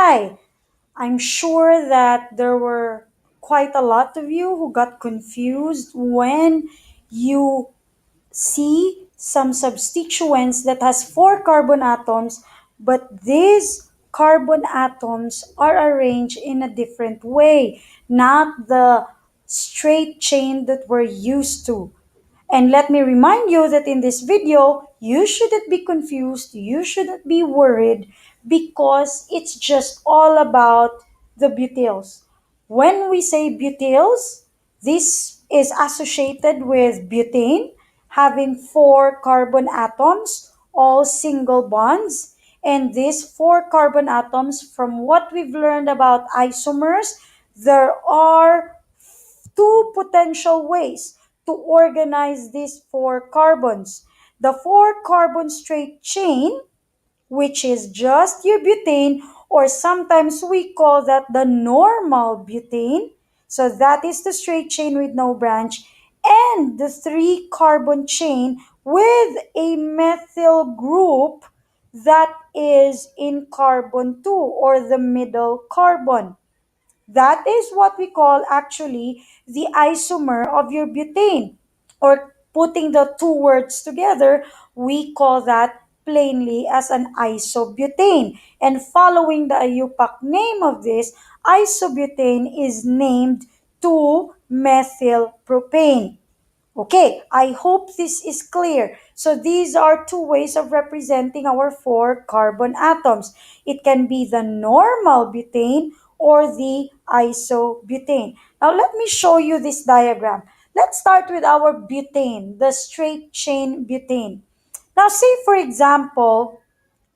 Hi, I'm sure that there were quite a lot of you who got confused when you see some substituents that has four carbon atoms, but these carbon atoms are arranged in a different way, not the straight chain that we're used to. And let me remind you that in this video, you shouldn't be confused, you shouldn't be worried because it's just all about the butyls. When we say butyls, this is associated with butane having four carbon atoms, all single bonds. And these four carbon atoms, from what we've learned about isomers, there are two potential ways to organize these four carbons. The four carbon straight chain, which is just your butane, or sometimes we call that the normal butane. So that is the straight chain with no branch, and the three carbon chain with a methyl group that is in carbon 2 or the middle carbon. That is what we call actually the isomer of your butane. Or putting the two words together, we call that plainly as an isobutane. And following the IUPAC name of this, isobutane is named 2-methylpropane. Okay, I hope this is clear. So these are two ways of representing our four carbon atoms. It can be the normal butane or the isobutane. Now let me show you this diagram. Let's start with our butane, the straight chain butane. Now say for example,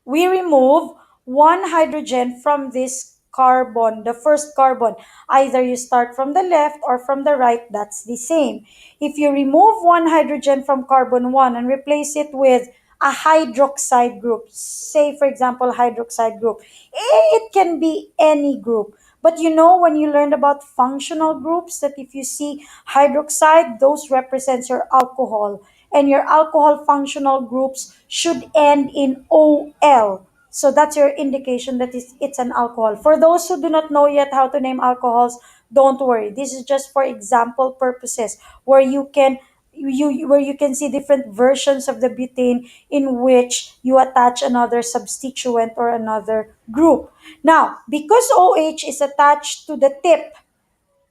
we remove one hydrogen from this carbon, the first carbon. Either you start from the left or from the right, that's the same. If you remove one hydrogen from carbon 1 and replace it with a hydroxide group, say for example hydroxide group, it can be any group. But you know, when you learned about functional groups, that if you see hydroxide, those represents your alcohol. And your alcohol functional groups should end in OL. So that's your indication that it's an alcohol. For those who do not know yet how to name alcohols, don't worry. This is just for example purposes where you can see different versions of the butane in which you attach another substituent or another group. Now, because OH is attached to the tip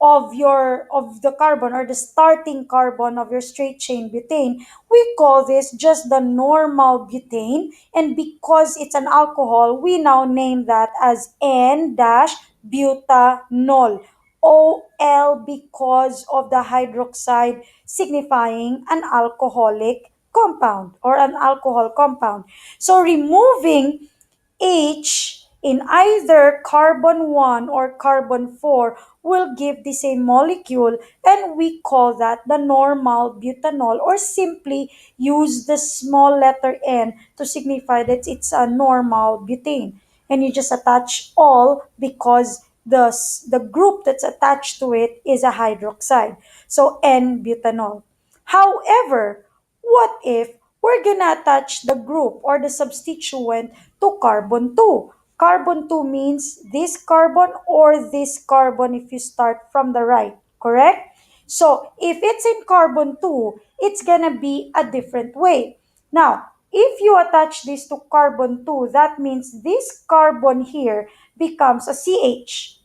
of the carbon or the starting carbon of your straight chain butane, we call this just the normal butane. And because it's an alcohol, we now name that as N-butanol. OL because of the hydroxide signifying an alcoholic compound or an alcohol compound. So removing H in either carbon 1 or carbon 4 will give the same molecule, and we call that the normal butanol, or simply use the small letter N to signify that it's a normal butane. And you just attach all because the group that's attached to it is a hydroxide. So N-butanol. However, what if we're gonna attach the group or the substituent to carbon 2? Carbon 2 means this carbon or this carbon if you start from the right, correct? So if it's in carbon 2, it's gonna be a different way. Now, if you attach this to carbon 2, that means this carbon here becomes a CH.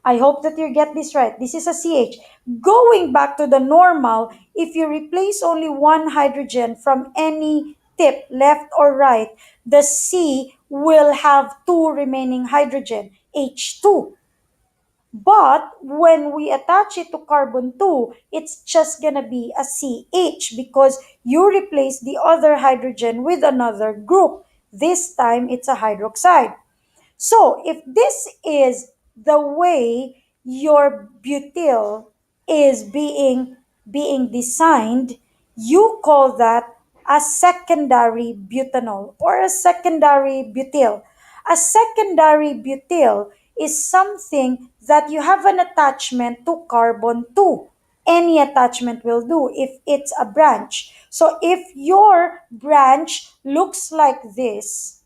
I hope that you get this right. This is a CH. Going back to the normal, if you replace only one hydrogen from any tip, left or right, the C will have two remaining hydrogen, H2. But when we attach it to carbon 2, it's just gonna be a CH because you replace the other hydrogen with another group. This time it's a hydroxide. So, if this is the way your butyl is being designed, you call that a secondary butanol or a secondary butyl. A secondary butyl is something that you have an attachment to carbon 2. Any attachment will do if it's a branch. So if your branch looks like this,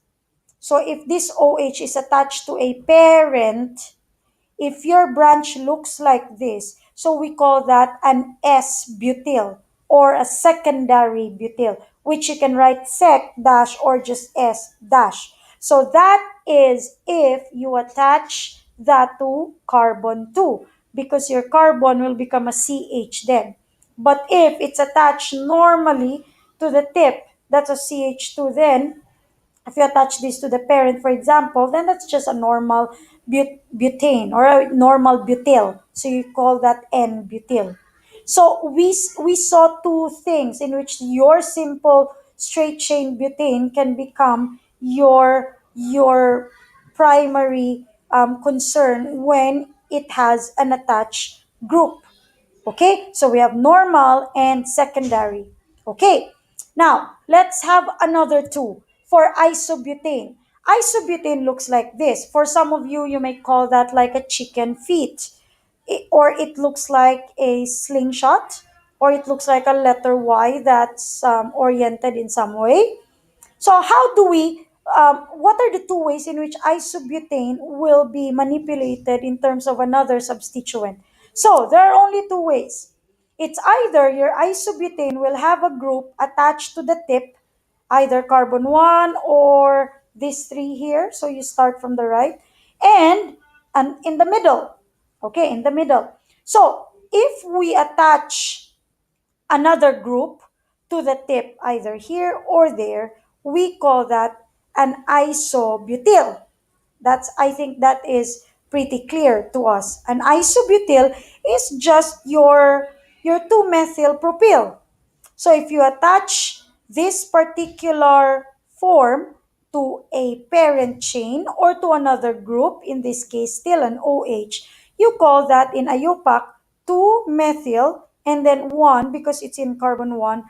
So if this OH is attached to a parent, if your branch looks like this, so we call that an s-butyl or a secondary butyl, which you can write sec dash or just s dash. So that is if you attach that to carbon 2, because your carbon will become a CH then. But if it's attached normally to the tip, that's a CH2 then. If you attach this to the parent, for example, then that's just a normal butane or a normal butyl. So you call that n-butyl. So we saw two things in which your simple straight chain butane can become your primary concern when it has an attached group. Okay, so we have normal and secondary. Okay, now let's have another two for isobutane. Isobutane looks like this. For some of you, you may call that like a chicken feet, or it looks like a slingshot, or it looks like a letter Y that's oriented in some way. So how do we, what are the two ways in which isobutane will be manipulated in terms of another substituent? So there are only two ways. It's either your isobutane will have a group attached to the tip, either carbon 1 or these three here. So you start from the right and in the middle. Okay, in the middle. So if we attach another group to the tip, either here or there, we call that an isobutyl. I think that is pretty clear to us. An isobutyl is just your 2-methyl propyl. So if you attach this particular form to a parent chain or to another group, in this case still an OH, you call that in IUPAC 2-methyl and then 1, because it's in carbon 1,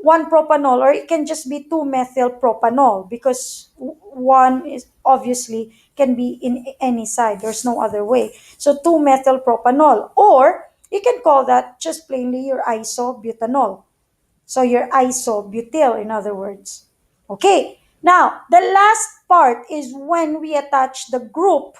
1-propanol, or it can just be 2-methyl propanol, because 1 is obviously can be in any side. There's no other way. So 2-methyl propanol, or you can call that just plainly your isobutanol. So your isobutyl, in other words. Okay, now the last part is when we attach the group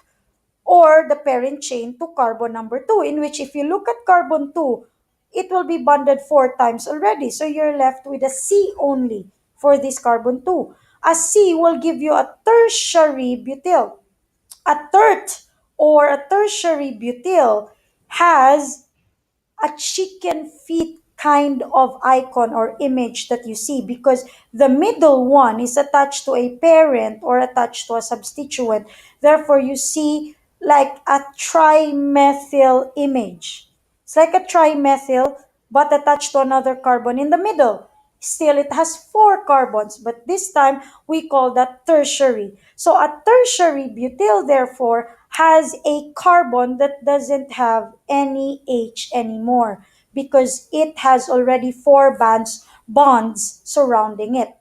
or the parent chain to carbon number 2, in which if you look at carbon 2, it will be bonded 4 times already. So you're left with a C only for this carbon 2. A C will give you a tertiary butyl. A tert or a tertiary butyl has a chicken feet kind of icon or image that you see, because the middle one is attached to a parent or attached to a substituent. Therefore, you see like a trimethyl image. It's like a trimethyl but attached to another carbon in the middle. Still, it has 4 carbons, but this time we call that tertiary. So a tertiary butyl, therefore, has a carbon that doesn't have any H anymore, because it has already 4 bonds surrounding it.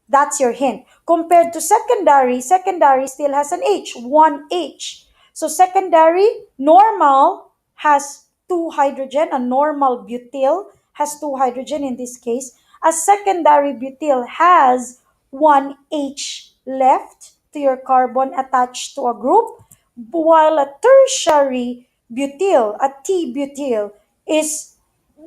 That's your hint. Compared to secondary, secondary still has an H, one H. So secondary, normal has 2 hydrogen, a normal butyl has 2 hydrogen in this case. A secondary butyl has one H left to your carbon attached to a group, while a tertiary butyl, a t-butyl, is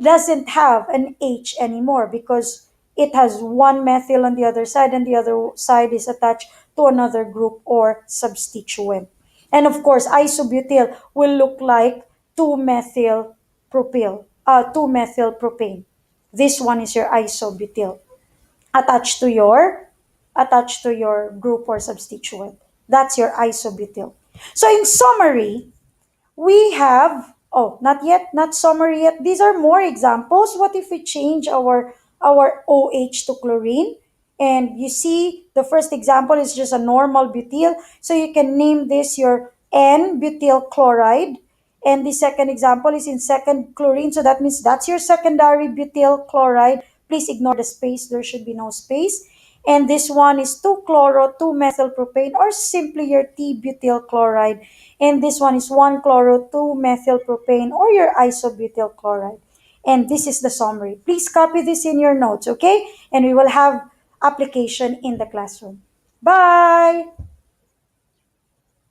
doesn't have an H anymore, because it has one methyl on the other side and the other side is attached to another group or substituent. And of course, isobutyl will look like 2-methyl propyl, 2-methyl propane. This one is your isobutyl attached to your group or substituent. That's your isobutyl. So in summary, we have, oh, not yet, not summary yet. These are more examples. What if we change our OH to chlorine? And you see, the first example is just a normal butyl. So you can name this your N-butyl chloride. And the second example is in second chlorine. So that means that's your secondary butyl chloride. Please ignore the space. There should be no space. And this one is 2-chloro, 2-methylpropane, or simply your t-butyl chloride. And this one is 1-chloro, 2-methylpropane, or your isobutyl chloride. And this is the summary. Please copy this in your notes, okay? And we will have application in the classroom. Bye!